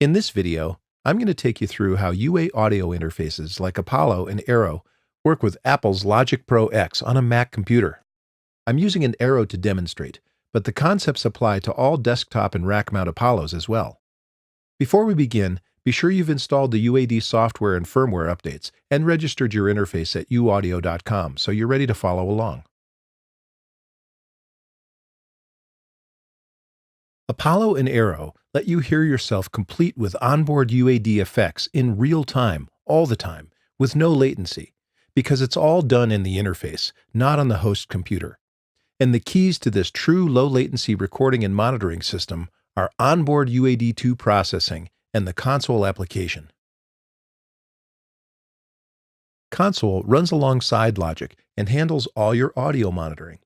In this video, I'm going to take you through how UA audio interfaces like Apollo and Aero work with Apple's Logic Pro X on a Mac computer. I'm using an Aero to demonstrate, but the concepts apply to all desktop and rack-mount Apollos as well. Before we begin, be sure you've installed the UAD software and firmware updates and registered your interface at uaudio.com so you're ready to follow along. Apollo and Aero let you hear yourself complete with onboard UAD effects in real time, all the time, with no latency, because it's all done in the interface, not on the host computer. And the keys to this true low-latency recording and monitoring system are onboard UAD2 processing and the console application. Console runs alongside Logic and handles all your audio monitoring.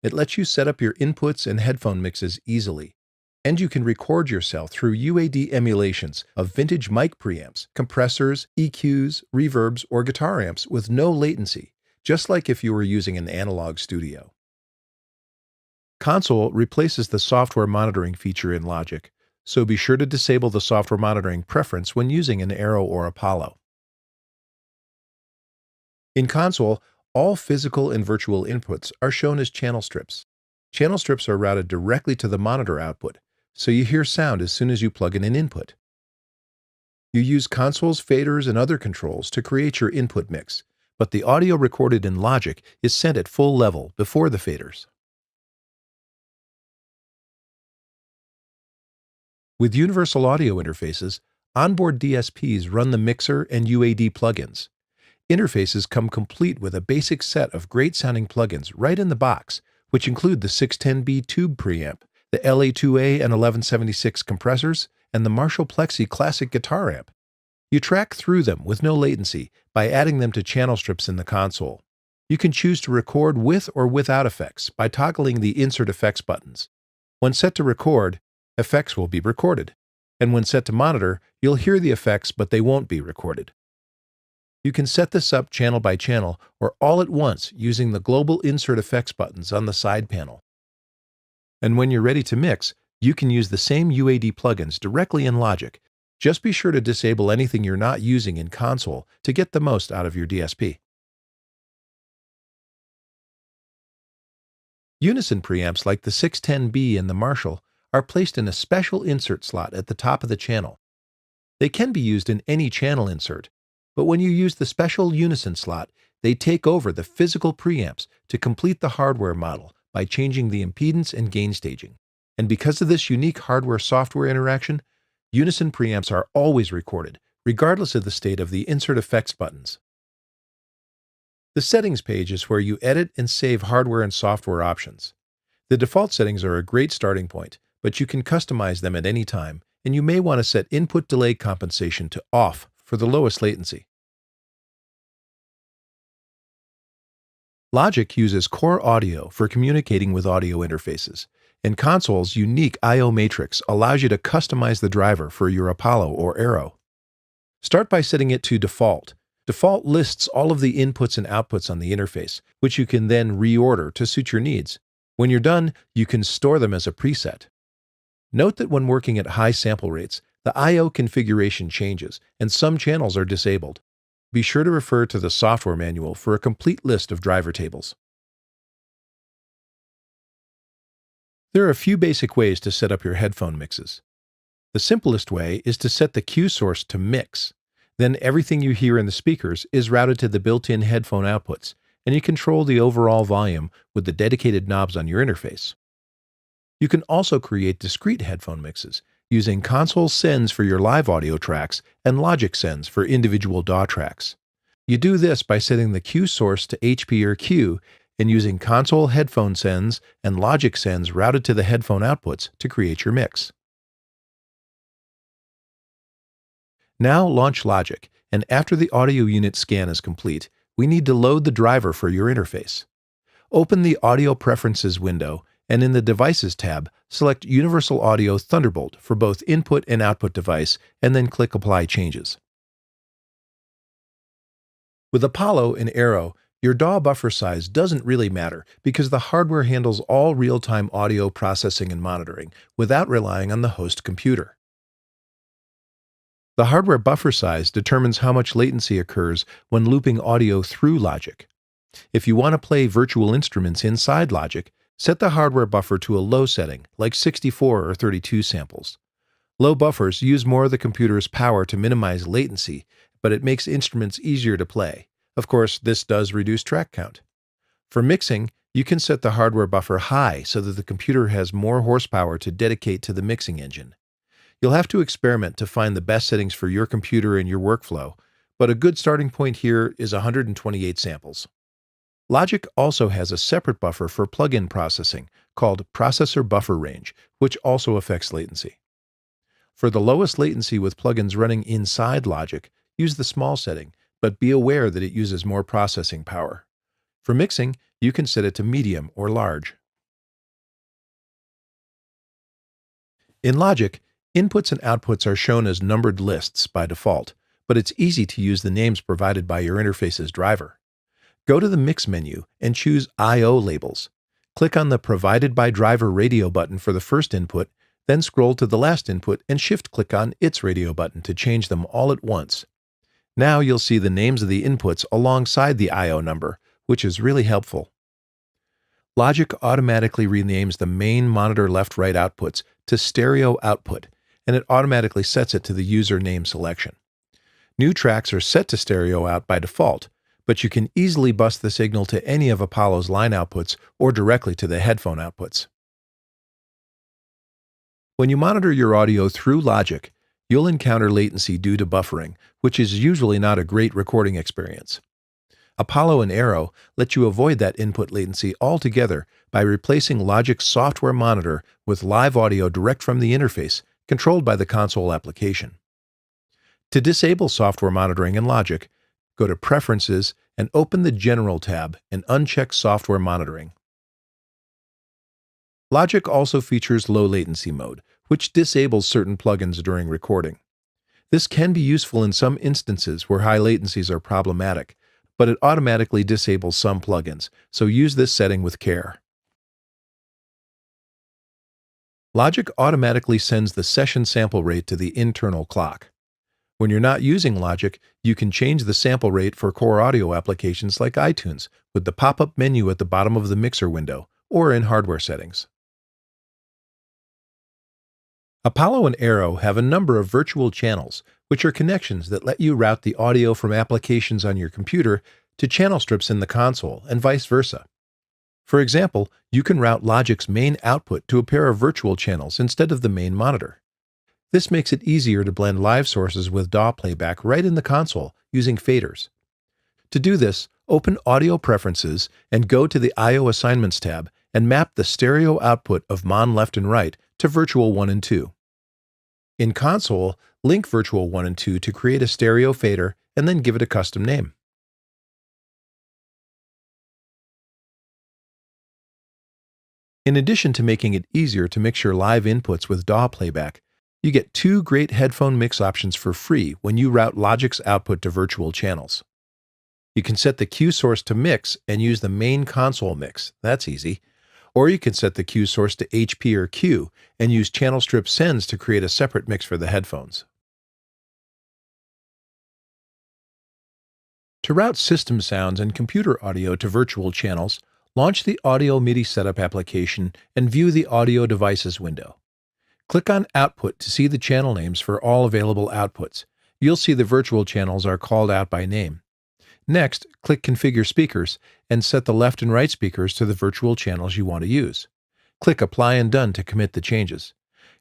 It lets you set up your inputs and headphone mixes easily. And you can record yourself through UAD emulations of vintage mic preamps, compressors, EQs, reverbs, or guitar amps with no latency, just like if you were using an analog studio. Console replaces the software monitoring feature in Logic, so be sure to disable the software monitoring preference when using an Aero or Apollo. In Console, all physical and virtual inputs are shown as channel strips. Channel strips are routed directly to the monitor output, so you hear sound as soon as you plug in an input. You use Console's faders and other controls to create your input mix, but the audio recorded in Logic is sent at full level before the faders. With universal audio interfaces, onboard DSPs run the mixer and UAD plugins. Interfaces come complete with a basic set of great-sounding plugins right in the box, which include the 610B tube preamp, the LA2A and 1176 compressors, and the Marshall Plexi Classic guitar amp. You track through them with no latency by adding them to channel strips in the console. You can choose to record with or without effects by toggling the Insert Effects buttons. When set to record, effects will be recorded, and when set to monitor, you'll hear the effects but they won't be recorded. You can set this up channel by channel or all at once using the global Insert Effects buttons on the side panel. And when you're ready to mix, you can use the same UAD plugins directly in Logic. Just be sure to disable anything you're not using in Console to get the most out of your DSP. Unison preamps like the 610B and the Marshall are placed in a special insert slot at the top of the channel. They can be used in any channel insert, but when you use the special Unison slot, they take over the physical preamps to complete the hardware model by changing the impedance and gain staging. And because of this unique hardware-software interaction, Unison preamps are always recorded, regardless of the state of the Insert Effects buttons. The Settings page is where you edit and save hardware and software options. The default settings are a great starting point, but you can customize them at any time, and you may want to set input delay compensation to off for the lowest latency. Logic uses core audio for communicating with audio interfaces, and Console's unique I/O matrix allows you to customize the driver for your Apollo or Aero. Start by setting it to default. Default lists all of the inputs and outputs on the interface, which you can then reorder to suit your needs. When you're done, you can store them as a preset. Note that when working at high sample rates, the I/O configuration changes, and some channels are disabled. Be sure to refer to the software manual for a complete list of driver tables. There are a few basic ways to set up your headphone mixes. The simplest way is to set the cue source to mix. Then everything you hear in the speakers is routed to the built-in headphone outputs, and you control the overall volume with the dedicated knobs on your interface. You can also create discrete headphone mixes, using Console sends for your live audio tracks and Logic sends for individual DAW tracks. You do this by setting the cue source to HP or Q and using Console headphone sends and Logic sends routed to the headphone outputs to create your mix. Now launch Logic, and after the audio unit scan is complete, we need to load the driver for your interface. Open the Audio Preferences window, and in the Devices tab, select Universal Audio Thunderbolt for both input and output device, and then click Apply Changes. With Apollo and Aero, your DAW buffer size doesn't really matter because the hardware handles all real-time audio processing and monitoring without relying on the host computer. The hardware buffer size determines how much latency occurs when looping audio through Logic. If you want to play virtual instruments inside Logic, set the hardware buffer to a low setting, like 64 or 32 samples. Low buffers use more of the computer's power to minimize latency, but it makes instruments easier to play. Of course, this does reduce track count. For mixing, you can set the hardware buffer high so that the computer has more horsepower to dedicate to the mixing engine. You'll have to experiment to find the best settings for your computer and your workflow, but a good starting point here is 128 samples. Logic also has a separate buffer for plug-in processing called processor buffer range, which also affects latency. For the lowest latency with plugins running inside Logic, use the small setting, but be aware that it uses more processing power. For mixing, you can set it to medium or large. In Logic, inputs and outputs are shown as numbered lists by default, but it's easy to use the names provided by your interface's driver. Go to the Mix menu and choose I/O labels. Click on the Provided by Driver radio button for the first input, then scroll to the last input and shift-click on its radio button to change them all at once. Now you'll see the names of the inputs alongside the I/O number, which is really helpful. Logic automatically renames the main monitor left-right outputs to stereo output, and it automatically sets it to the user name selection. New tracks are set to stereo out by default, but you can easily bus the signal to any of Apollo's line outputs or directly to the headphone outputs. When you monitor your audio through Logic, you'll encounter latency due to buffering, which is usually not a great recording experience. Apollo and Aero let you avoid that input latency altogether by replacing Logic's software monitor with live audio direct from the interface, controlled by the console application. To disable software monitoring in Logic, go to Preferences and open the General tab and uncheck Software Monitoring. Logic also features low latency mode, which disables certain plugins during recording. This can be useful in some instances where high latencies are problematic, but it automatically disables some plugins, so use this setting with care. Logic automatically sends the session sample rate to the internal clock. When you're not using Logic, you can change the sample rate for core audio applications like iTunes with the pop-up menu at the bottom of the mixer window or in hardware settings. Apollo and Aero have a number of virtual channels, which are connections that let you route the audio from applications on your computer to channel strips in the console and vice versa. For example, you can route Logic's main output to a pair of virtual channels instead of the main monitor. This makes it easier to blend live sources with DAW playback right in the console using faders. To do this, open Audio Preferences and go to the I/O Assignments tab and map the stereo output of Mon left and right to Virtual 1 and 2. In Console, link Virtual 1 and 2 to create a stereo fader and then give it a custom name. In addition to making it easier to mix your live inputs with DAW playback, you get 2 great headphone mix options for free when you route Logic's output to virtual channels. You can set the cue source to mix and use the main console mix. That's easy. Or you can set the cue source to HP or Q and use channel strip sends to create a separate mix for the headphones. To route system sounds and computer audio to virtual channels, launch the Audio MIDI Setup application and view the Audio Devices window. Click on Output to see the channel names for all available outputs. You'll see the virtual channels are called out by name. Next, click Configure Speakers and set the left and right speakers to the virtual channels you want to use. Click Apply and Done to commit the changes.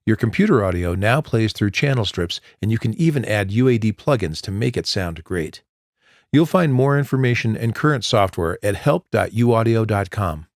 Your computer audio now plays through channel strips, and you can even add UAD plugins to make it sound great. You'll find more information and current software at help.uaudio.com.